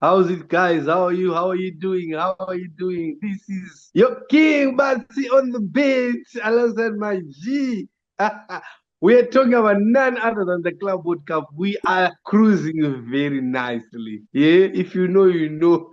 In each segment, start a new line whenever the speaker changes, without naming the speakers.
How's it, guys? How are you? How are you doing? How are you doing? This is your King Bati on the beat alongside my G. We are talking about none other than the Club World Cup. We are cruising very nicely. Yeah, if you know, you know.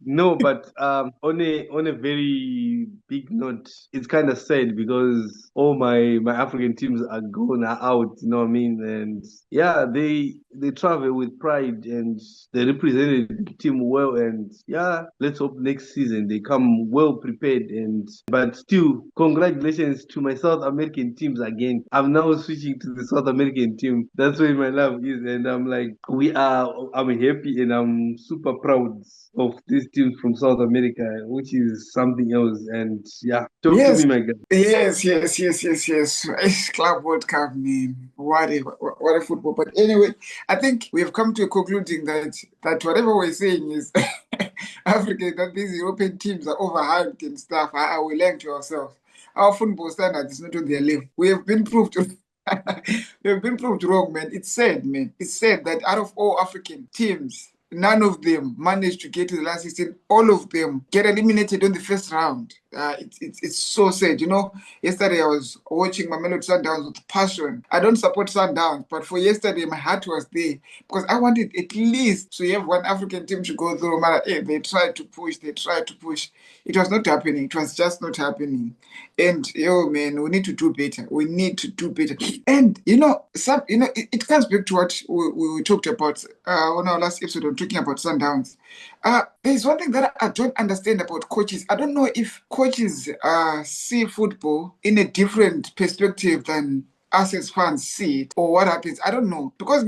No, but on a very big note, it's kind of sad because all my African teams are gone, are out. You know what I mean? And yeah, they travel with pride and they represented the team well. And yeah, let's hope next season they come well prepared. And but still, congratulations to my South American teams again. I'm now switching to the South American team. That's where my love is, and I'm like, we are. I'm happy and I'm super proud of this team from South America, which is something else. And yeah, talk to me,
Yes,
my guy.
yes. It's Club World Cup, man. What a football. But anyway, I think we have come to a concluding that whatever we're saying is Africa, that these European teams are overhyped and stuff. We lying to ourselves. Our football standard is not on their level. We have been proved we have been proved wrong, man. It's sad, man. It's sad that out of all African teams, none of them managed to get to the last 16. All of them get eliminated on the first round. It's so sad. You know, yesterday I was watching Mamelodi Sundowns with passion. I don't support Sundowns, but for yesterday, my heart was there because I wanted at least to have one African team to go through. They tried to push, they tried to push. It was not happening. It was just not happening. And yo, man, we need to do better. We need to do better. And it comes back to what we talked about on our last episode. On talking about Sundowns. There's one thing that I don't understand about coaches. I don't know if coaches see football in a different perspective than us as fans see it, or what happens. I don't know because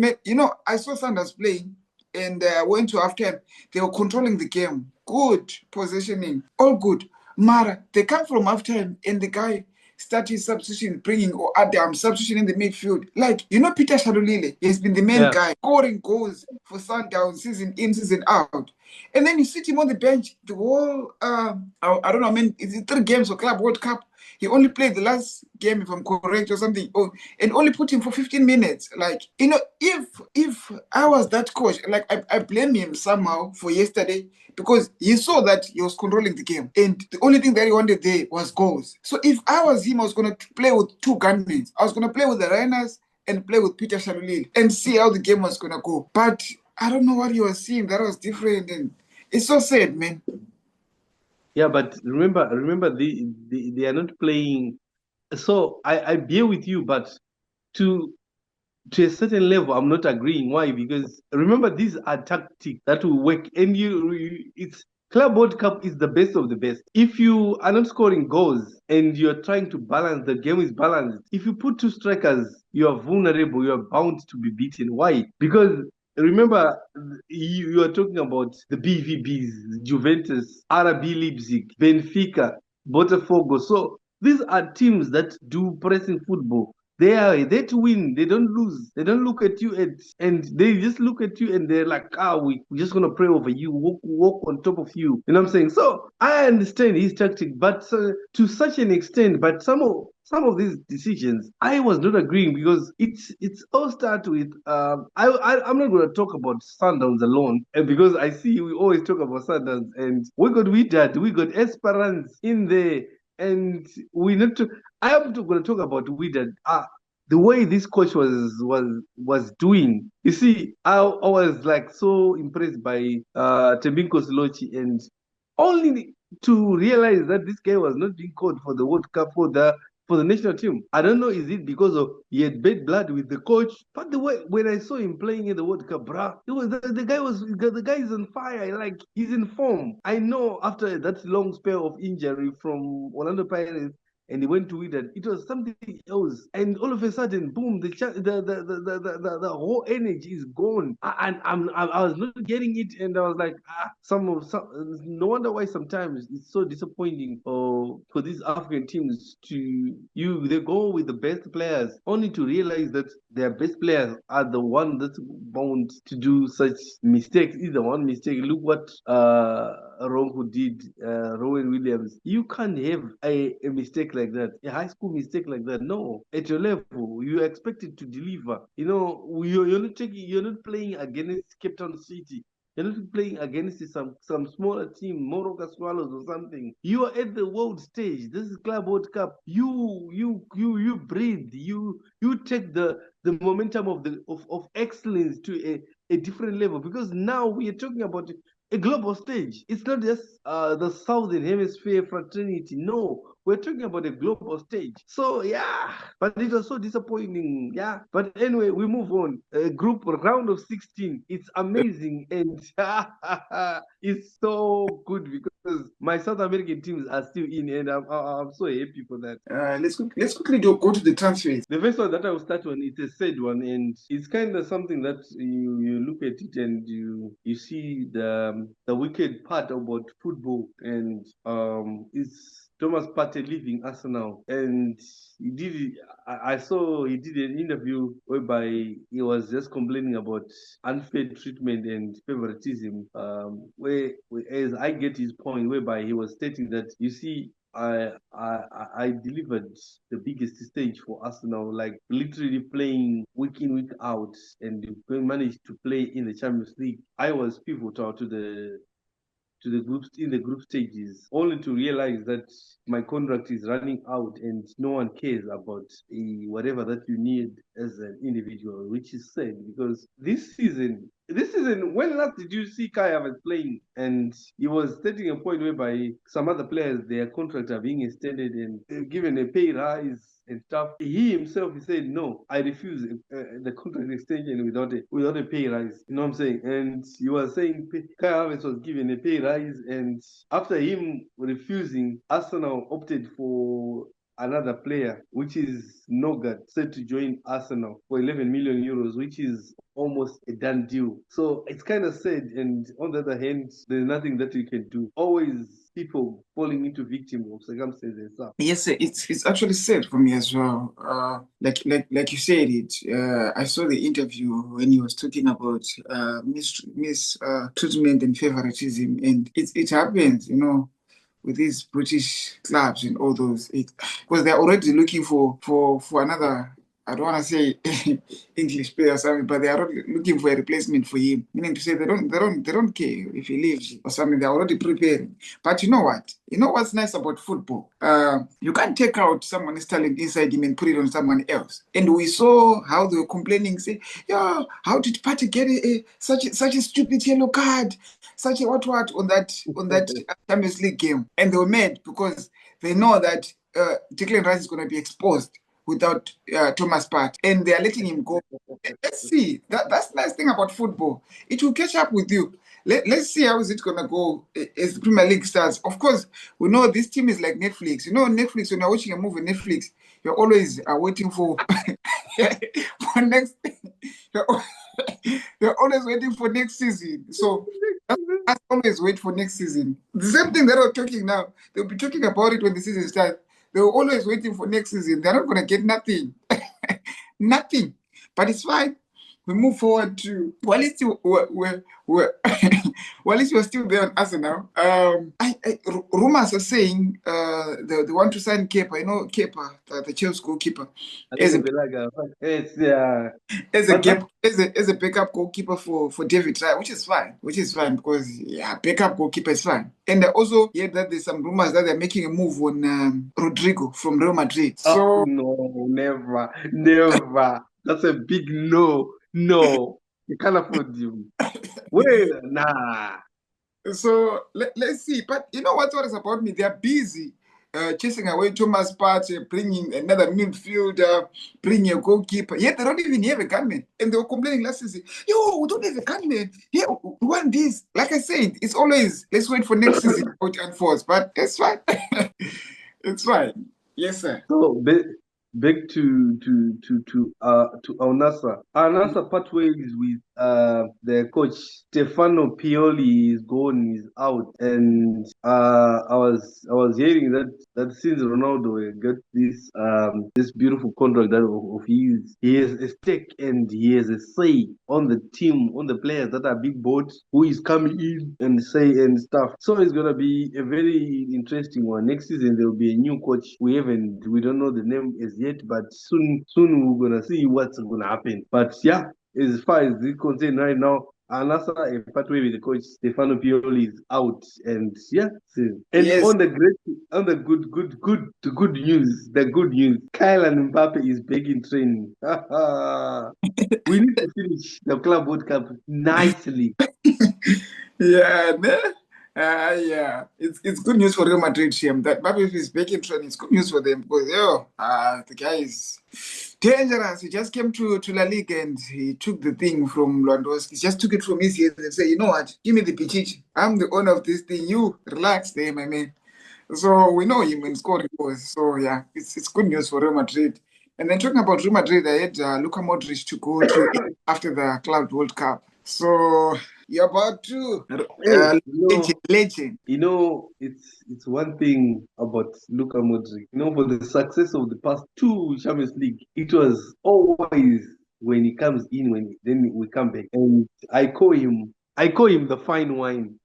I saw Sanders playing and went to halftime. They were controlling the game, good positioning, all good. Mara, they come from halftime and the guy started substitution, bringing or Adam substitution in the midfield. Like, Peter Shalulile has been the main
Yeah.
guy, scoring goals for Sundown season in, season out. And then you sit him on the bench the whole, I don't know, I mean, is it 3 games for Club World Cup? He only played the last game, if I'm correct, or something, and only put him for 15 minutes. Like, if I was that coach, like, I blame him somehow for yesterday because he saw that he was controlling the game, and the only thing that he wanted there was goals. So if I was him, I was going to play with two gunmen. I was going to play with the Rainers and play with Peter Shalulil and see how the game was going to go. But I don't know what he was seeing that was different, and it's so sad, man.
Yeah, but remember, they are not playing. So I bear with you, but to to a certain level, I'm not agreeing. Why? Because remember, these are tactics that will work, and it's Club World Cup is the best of the best. If you are not scoring goals and you're trying to balance, the game is balanced. If you put two strikers, you are vulnerable. You are bound to be beaten. Why? Because remember, you are talking about the BVBs, Juventus, RB Leipzig, Benfica, Botafogo. So these are teams that do pressing football. They are there to win. They don't lose. They don't look at you and they just look at you and they're like, we're just gonna pray over you, walk on top of you. You know what I'm saying? So I understand his tactic, but to such an extent. But some of these decisions, I was not agreeing because it's all start with. I'm not gonna talk about Sundowns alone, and because I see we always talk about Sundowns, and we got Wydad, we got Esperance in there, and we need to. I am going to talk about Wydad. The way this coach was doing. You see, I was like so impressed by Tembinko Silochi, and only to realize that this guy was not being called for the World Cup for the national team. I don't know, is it because of he had bad blood with the coach? But the way when I saw him playing in the World Cup, bruh, it was the guy is on fire. Like he's in form. I know after that long spell of injury from Orlando Pirates, and he went to it and it was something else. And all of a sudden, boom, the whole energy is gone. And I was not getting it, and I was like, no wonder why sometimes it's so disappointing for these African teams they go with the best players only to realize that their best players are the one that's bound to do such mistakes. Is the one mistake. Look what Ronco did, Rowan Williams. You can't have a mistake like that, a high school mistake like that. No, at your level, you are expected to deliver. You're not playing against Cape Town City. You're not playing against some smaller team, Morocco Swallows or something. You are at the world stage. This is Club World Cup. You breathe. You take the momentum of excellence to a different level, because now we are talking about a global stage. It's not just the Southern Hemisphere fraternity. No, we're talking about a global stage. So yeah, but it was so disappointing. Yeah, but anyway, we move on. Group round of 16. It's amazing, and it's so good because my South American teams are still in, and I'm so happy for that.
Let's quickly go to the transfers.
The first one that I will start on, it's a sad one, and it's kind of something that you look at it and you see the wicked part about football, and it's Thomas Partey leaving Arsenal, and he did. I saw he did an interview whereby he was just complaining about unfair treatment and favoritism. As I get his point, whereby he was stating that you see I delivered the biggest stage for Arsenal, like literally playing week in, week out, and we managed to play in the Champions League. I was pivotal to the groups in the group stages, only to realize that my contract is running out and no one cares about whatever that you need as an individual, which is sad because this season, when last did you see Kai Havertz playing? And he was stating a point whereby some other players, their contracts are being extended and given a pay rise and stuff. He himself, he said, no, I refuse the contract extension without a pay rise. You know what I'm saying? And he was saying Kai Havertz was given a pay rise, and after him refusing, Arsenal opted for another player, which is Nogat, set to join Arsenal for 11 million euros, which is almost a done deal. So it's kind of sad. And on the other hand, there's nothing that you can do. Always people falling into victim of circumstances and stuff.
Yes, sir, it's actually sad for me as well. Like you said it. I saw the interview when he was talking about treatment and favoritism, and it happens, you know, with these British clubs and all those, because they're already looking for another. I don't want to say English player or something, but they are already looking for a replacement for him. Meaning to say they don't care if he leaves or something. They're already preparing. But you know what? You know what's nice about football? You can't take out someone's talent inside him and put it on someone else. And we saw how they were complaining, say, "Yeah, how did Partey get such a stupid yellow card, such a what on that Champions League game?" And they were mad because they know that Declan Rice is going to be exposed without Thomas Partey, and they are letting him go. Let's see. That's the nice thing about football. It will catch up with you. Let's see how is it gonna go as the Premier League starts. Of course, we know this team is like Netflix. You know, Netflix, when you're watching a movie, Netflix, you're always waiting for for next. You're, you're always waiting for next season. So that's always wait for next season. The same thing that we're talking now, they'll be talking about it when the season starts. They're always waiting for next season. They're not going to get nothing. Nothing. But it's fine. We move forward to while it's still while it's still there on Arsenal. Rumors are saying they want to sign Kepa. You know Kepa, the Chelsea goalkeeper, as a as a backup goalkeeper for David Raya, which is fine. Because backup goalkeeper is fine. And I also heard that there's some rumors that they're making a move on Rodrigo from Real Madrid. So
no, never. That's a big no. No, you can't afford him. Well, nah.
So let's see. But you know what is about me? They're busy chasing away Thomas Partey, bringing another midfielder, bringing a goalkeeper. Yet they don't even have a gunman. And they were complaining last season, yo, we don't have a gunman. Yeah, we want this. Like I said, it's always, let's wait for next season how it unfolds. But it's fine. It's fine. Yes, sir.
So back to Al Nassr. Al Nassr part ways with their coach Stefano Pioli is gone, is out, and I was hearing that since Ronaldo got this beautiful contract that of his, he has a stake and he has a say on the team, on the players that are big boats who is coming in and say and stuff. So it's gonna be a very interesting one. Next season there will be a new coach. We don't know the name as yet, but soon we're gonna see what's gonna happen. But yeah, as far as it's concerned right now, Anasa Patwe with the coach Stefano Pioli is out, and yeah, and
Yes.
on the good news, the good news, Kylian Mbappe is back in training. We need to finish the Club World Cup nicely.
Yeah, yeah. It's good news for Real Madrid, Sham. That Mbappe is back in training. It's good news for them because the guy is dangerous. He just came to La Liga and he took the thing from Lewandowski. He just took it from his hands and said, you know what? Give me the Pichichi. I'm the owner of this thing. You relax there, my man. So we know him and scoring goals. So yeah, it's good news for Real Madrid. And then talking about Real Madrid, I had Luka Modric to go to after the Club World Cup. So you're about to
Hey,
legend.
it's one thing about Luka Modric. For the success of the past two Champions League, it was always when he comes in, then we come back, and I call him the fine wine.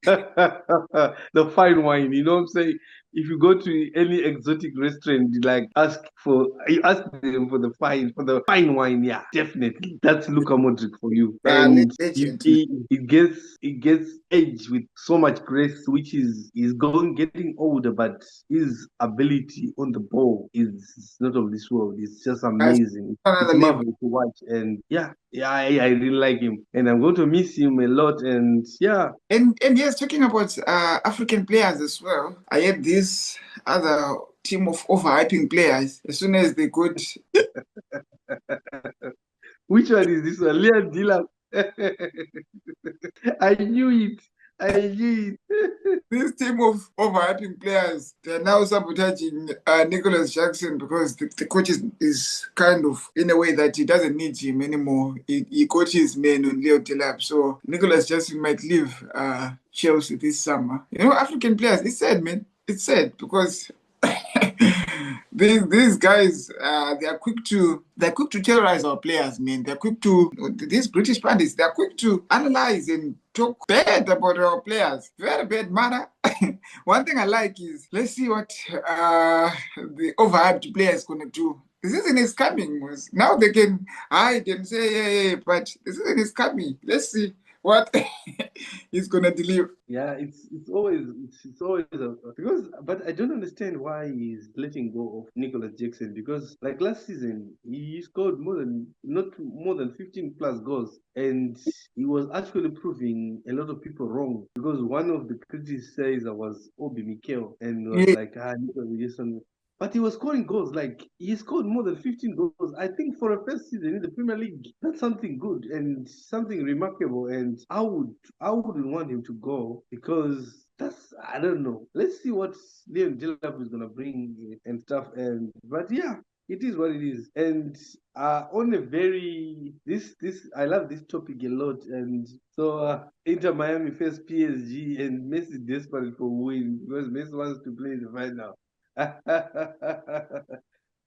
The fine wine. You know what I'm saying? If you go to any exotic restaurant, you ask them for the fine wine. Yeah, definitely. That's Luka Modric for you. And
Legend.
it gets aged with so much grace, which is getting older, but his ability on the ball is not of this world. It's just
That's
amazing. It's
another level.
marvelous to watch. And yeah, I really like him. And I'm going to miss him a lot. And yeah.
And yes, talking about African players as well, I had this other team of overhyping players. As soon as they got
Which one is this one? Liam Dillam. I knew it. I knew it.
this team of overhyping players, they're now sabotaging Nicholas Jackson because the coach is kind of in a way that he doesn't need him anymore. He coaches men on Leo Delap. So Nicholas Jackson might leave Chelsea this summer. African players, it's sad, man. It's sad because these guys they're quick to terrorize our players, man. They're quick to these British pundits, they're quick to analyze and talk bad about our players. Very bad manner. One thing I like is let's see what the overhyped players gonna do. The season is coming. Now they can hide and say, yeah, but the season is coming. Let's see what he's gonna deliver.
Yeah, it's always because, but I don't understand why he's letting go of Nicholas Jackson, because like last season he scored not more than 15 plus goals, and he was actually proving a lot of people wrong, because one of the critics says I was Obi Mikel and was
Yeah,
like, Nicholas Jackson. But he was scoring goals. Like, he scored more than 15 goals. I think for a first season in the Premier League, that's something good and something remarkable. And I wouldn't want him to go, because I don't know. Let's see what Leon Delap is gonna bring and stuff. But yeah, it is what it is. And on a very this I love this topic a lot. And so Inter Miami face PSG, and Messi desperate for win because Messi wants to play the final.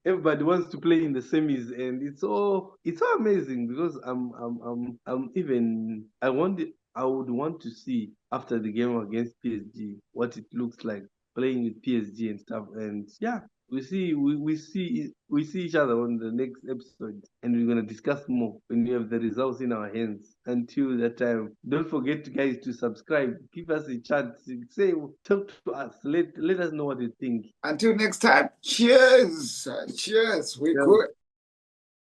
Everybody wants to play in the semis, and it's so amazing, because I'm even I would want to see after the game against PSG what it looks like playing with PSG and stuff. And yeah, we see each other on the next episode, and we're gonna discuss more when we have the results in our hands. Until that time, don't forget, guys, to subscribe, give us a chat, say, talk to us, let us know what you think.
until next time, cheers. Cheers. We
Yeah.
good.